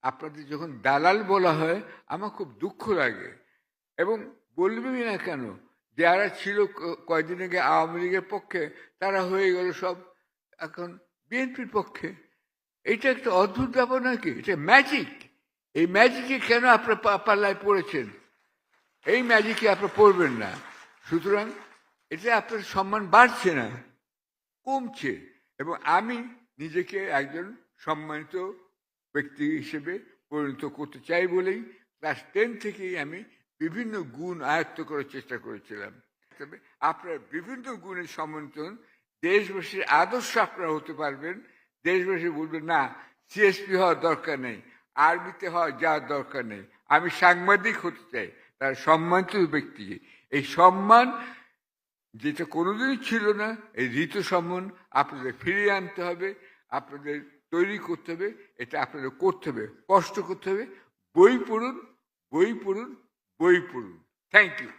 আপনাদের যখন দালাল বলা হয় আমার খুব দুঃখ লাগে, এবং বলবেই না কেন, যারা ছিল কয়দিন আগে আওয়ামী লীগের পক্ষে তারা হয়ে গেল সব এখন বিএনপির পক্ষে। এটা একটা অদ্ভুত ব্যাপার নাকি? এটা ম্যাজিক। এই ম্যাজিকে কেন আপনার পাল্লায় পড়েছেন? এই ম্যাজিকে আপনার পড়বেন না। সুতরাং এটা আপনার সম্মান বাড়ছে না, কমছে। এবং আমি নিজেকে একজন সম্মানিত ব্যক্তি হিসেবে পরিণত করতে চাই বলেই ক্লাস 10 থেকেই আমি বিভিন্ন গুণ আয়ত্ত করার চেষ্টা করেছিলাম। তবে আপনার বিভিন্ন গুণের সমন্বয় দেশবাসীর আদর্শ আপনারা হতে পারবেন। দেশবাসী বলবেন না, সিএসপি হওয়ার দরকার নেই, আর্মিতে হওয়ার যাওয়ার দরকার নেই, আমি সাংবাদিক হতে চাই। তার সম্মানিত ব্যক্তি, এই সম্মান যেটা কোনোদিনই ছিল না, এই ঋতু সম্মান আপনাদের ফিরিয়ে আনতে হবে, আপনাদের তৈরি করতে হবে। এটা আপনাদের করতে হবে, কষ্ট করতে হবে। বই পড়ুন, বই পড়ুন, বই পড়ুন। Thank you.